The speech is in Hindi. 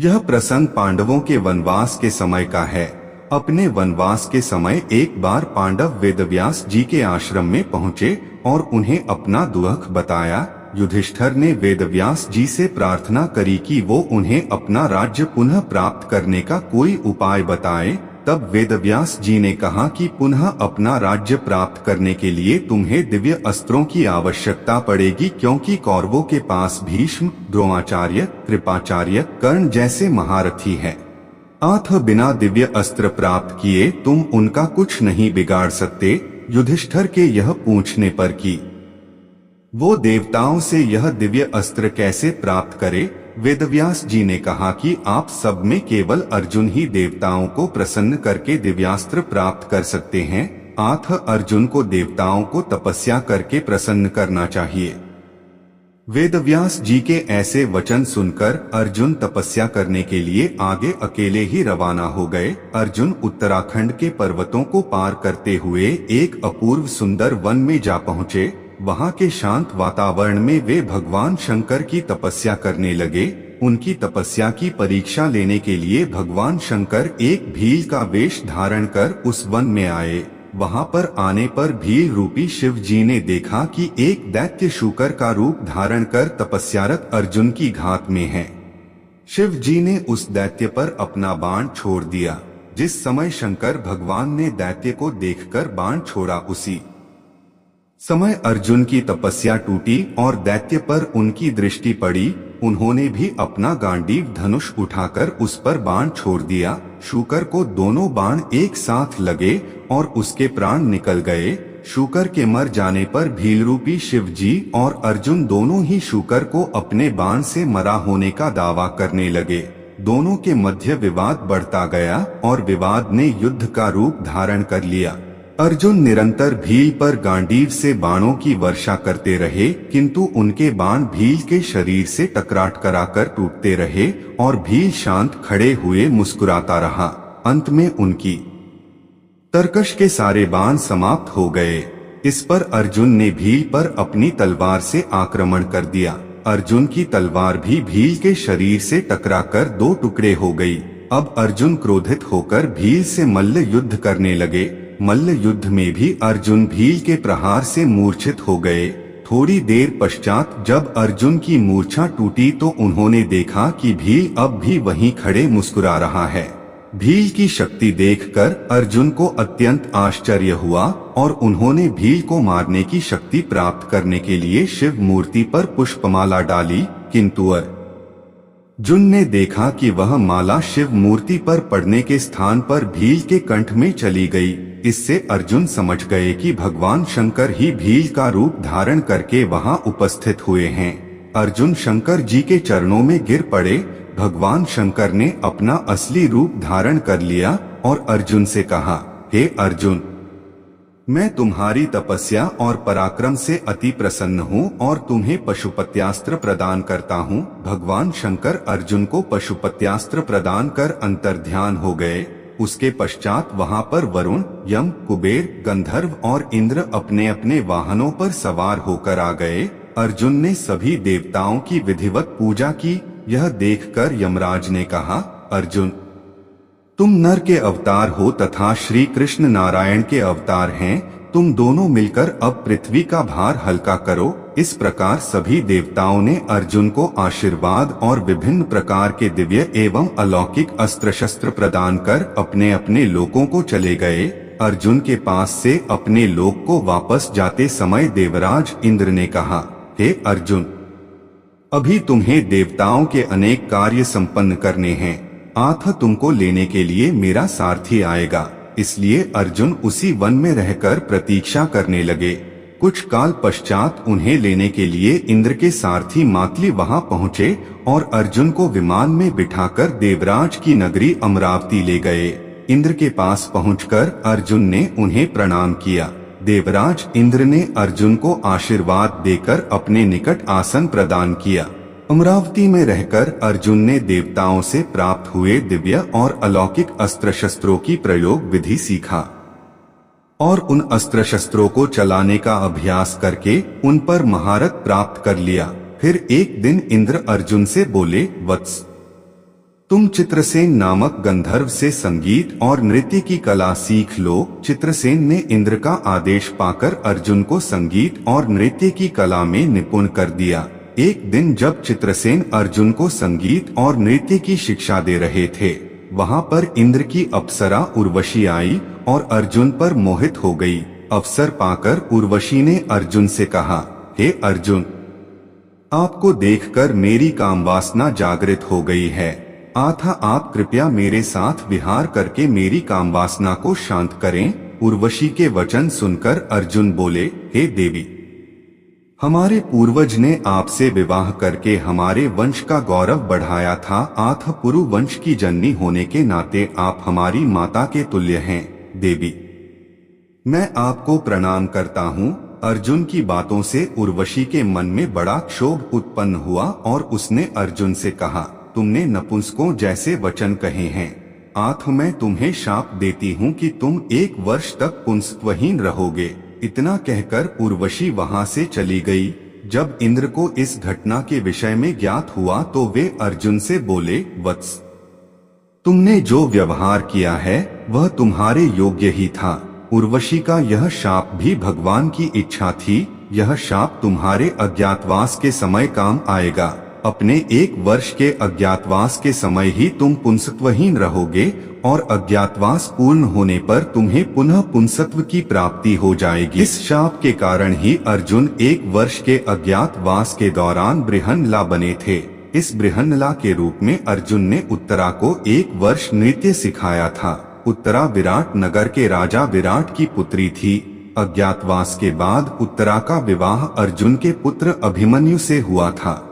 यह प्रसंग पांडवों के वनवास के समय का है। अपने वनवास के समय एक बार पांडव वेदव्यास जी के आश्रम में पहुँचे और उन्हें अपना दुख बताया। युधिष्ठिर ने वेदव्यास जी से प्रार्थना करी कि वो उन्हें अपना राज्य पुनः प्राप्त करने का कोई उपाय बताएं। तब वेदव्यास जी ने कहा कि पुनः अपना राज्य प्राप्त करने के लिए तुम्हें दिव्य अस्त्रों की आवश्यकता पड़ेगी, क्योंकि कौरवों के पास भीष्म, द्रोणाचार्य, कृपाचार्य, कर्ण जैसे महारथी हैं। अतः बिना दिव्य अस्त्र प्राप्त किए तुम उनका कुछ नहीं बिगाड़ सकते। युधिष्ठिर के यह पूछने पर कि वो देवताओं से यह दिव्य अस्त्र कैसे प्राप्त करे, वेदव्यास जी ने कहा कि आप सब में केवल अर्जुन ही देवताओं को प्रसन्न करके दिव्यास्त्र प्राप्त कर सकते हैं। अतः अर्जुन को देवताओं को तपस्या करके प्रसन्न करना चाहिए। वेदव्यास जी के ऐसे वचन सुनकर अर्जुन तपस्या करने के लिए आगे अकेले ही रवाना हो गए। अर्जुन उत्तराखंड के पर्वतों को पार करते हुए एक अपूर्व सुंदर वन में जा पहुँचे। वहाँ के शांत वातावरण में वे भगवान शंकर की तपस्या करने लगे। उनकी तपस्या की परीक्षा लेने के लिए भगवान शंकर एक भील का वेश धारण कर उस वन में आए। वहाँ पर आने पर भील रूपी शिव जी ने देखा कि एक दैत्य शूकर का रूप धारण कर तपस्यारत अर्जुन की घात में है। शिव जी ने उस दैत्य पर अपना बाण छोड़ दिया। जिस समय शंकर भगवान ने दैत्य को देखकर बाण छोड़ा, उसी समय अर्जुन की तपस्या टूटी और दैत्य पर उनकी दृष्टि पड़ी। उन्होंने भी अपना गांडीव धनुष उठाकर उस पर बाण छोड़ दिया। शूकर को दोनों बाण एक साथ लगे और उसके प्राण निकल गए। शूकर के मर जाने पर भील रूपी शिव जी और अर्जुन दोनों ही शूकर को अपने बाण से मरा होने का दावा करने लगे। दोनों के मध्य विवाद बढ़ता गया और विवाद ने युद्ध का रूप धारण कर लिया। अर्जुन निरंतर भील पर गांडीव से बाणों की वर्षा करते रहे, किंतु उनके बाण भील के शरीर से टकराट कराकर टूटते रहे और भील शांत खड़े हुए मुस्कुराता रहा। अंत में उनकी तरकश के सारे बाण समाप्त हो गए। इस पर अर्जुन ने भील पर अपनी तलवार से आक्रमण कर दिया। अर्जुन की तलवार भी भील के शरीर से टकराकर दो टुकड़े हो गई। अब अर्जुन क्रोधित होकर भील से मल्ल युद्ध करने लगे। मल्ल युद्ध में भी अर्जुन भील के प्रहार से मूर्छित हो गए। थोड़ी देर पश्चात जब अर्जुन की मूर्छा टूटी तो उन्होंने देखा कि भील अब भी वहीं खड़े मुस्कुरा रहा है। भील की शक्ति देखकर अर्जुन को अत्यंत आश्चर्य हुआ और उन्होंने भील को मारने की शक्ति प्राप्त करने के लिए शिव मूर्ति पर पुष्पमाला डाली, किंतु अर्जुन ने देखा कि वह माला शिव मूर्ति पर पड़ने के स्थान पर भील के कंठ में चली गई। इससे अर्जुन समझ गए कि भगवान शंकर ही भील का रूप धारण करके वहां उपस्थित हुए हैं। अर्जुन शंकर जी के चरणों में गिर पड़े। भगवान शंकर ने अपना असली रूप धारण कर लिया और अर्जुन से कहा, हे अर्जुन, मैं तुम्हारी तपस्या और पराक्रम से अति प्रसन्न हूँ और तुम्हें पशुपत्यास्त्र प्रदान करता हूँ। भगवान शंकर अर्जुन को पशुपत्यास्त्र प्रदान कर अंतर्ध्यान हो गए। उसके पश्चात वहाँ पर वरुण, यम, कुबेर, गंधर्व और इंद्र अपने अपने वाहनों पर सवार होकर आ गए। अर्जुन ने सभी देवताओं की विधिवत पूजा की। यह देखकर यमराज ने कहा, अर्जुन, तुम नर के अवतार हो तथा श्री कृष्ण नारायण के अवतार हैं। तुम दोनों मिलकर अब पृथ्वी का भार हल्का करो। इस प्रकार सभी देवताओं ने अर्जुन को आशीर्वाद और विभिन्न प्रकार के दिव्य एवं अलौकिक अस्त्र शस्त्र प्रदान कर अपने अपने लोकों को चले गए। अर्जुन के पास से अपने लोक को वापस जाते समय देवराज इंद्र ने कहा, हे अर्जुन, अभी तुम्हें देवताओं के अनेक कार्य संपन्न करने हैं। अतः तुमको लेने के लिए मेरा सारथी आएगा। इसलिए अर्जुन उसी वन में रहकर प्रतीक्षा करने लगे। कुछ काल पश्चात उन्हें लेने के लिए इंद्र के सारथी मातली वहां पहुंचे और अर्जुन को विमान में बिठाकर देवराज की नगरी अमरावती ले गए। इंद्र के पास पहुंचकर अर्जुन ने उन्हें प्रणाम किया। देवराज इंद्र ने अर्जुन को आशीर्वाद देकर अपने निकट आसन प्रदान किया। अमरावती में रहकर अर्जुन ने देवताओं से प्राप्त हुए दिव्य और अलौकिक अस्त्र शस्त्रों की प्रयोग विधि सीखा और उन अस्त्र शस्त्रों को चलाने का अभ्यास करके उन पर महारत प्राप्त कर लिया। फिर एक दिन इंद्र अर्जुन से बोले, वत्स, तुम चित्रसेन नामक गंधर्व से संगीत और नृत्य की कला सीख लो। चित्रसेन ने इंद्र का आदेश पाकर अर्जुन को संगीत और नृत्य की कला में निपुण कर दिया। एक दिन जब चित्रसेन अर्जुन को संगीत और नृत्य की शिक्षा दे रहे थे, वहां पर इंद्र की अप्सरा उर्वशी आई और अर्जुन पर मोहित हो गई। अवसर पाकर उर्वशी ने अर्जुन से कहा, हे अर्जुन, आपको देखकर मेरी कामवासना जागृत हो गई है, अतः आप कृपया मेरे साथ विहार करके मेरी कामवासना को शांत करें। उर्वशी के वचन सुनकर अर्जुन बोले, हे देवी, हमारे पूर्वज ने आपसे विवाह करके हमारे वंश का गौरव बढ़ाया था, अतः पुरु वंश की जननी होने के नाते आप हमारी माता के तुल्य हैं। देवी, मैं आपको प्रणाम करता हूँ। अर्जुन की बातों से उर्वशी के मन में बड़ा क्षोभ उत्पन्न हुआ और उसने अर्जुन से कहा, तुमने नपुंसकों जैसे वचन कहे हैं, अतः मैं तुम्हें शाप देती हूँ कि तुम 1 वर्ष तक पुंसत्वहीन रहोगे। इतना कहकर उर्वशी वहां से चली गई। जब इंद्र को इस घटना के विषय में ज्ञात हुआ तो वे अर्जुन से बोले, वत्स, तुमने जो व्यवहार किया है वह तुम्हारे योग्य ही था। उर्वशी का यह शाप भी भगवान की इच्छा थी। यह शाप तुम्हारे अज्ञातवास के समय काम आएगा। अपने 1 वर्ष के अज्ञातवास के समय ही तुम पुंसत्वहीन रहोगे और अज्ञातवास पूर्ण होने पर तुम्हें पुनः पुंसत्व की प्राप्ति हो जाएगी। इस शाप के कारण ही अर्जुन 1 वर्ष के अज्ञातवास के दौरान बृहन्नला बने थे। इस बृहन्नला के रूप में अर्जुन ने उत्तरा को 1 वर्ष नृत्य सिखाया था। उत्तरा विराट नगर के राजा विराट की पुत्री थी। अज्ञातवास के बाद उत्तरा का विवाह अर्जुन के पुत्र अभिमन्यु से हुआ था।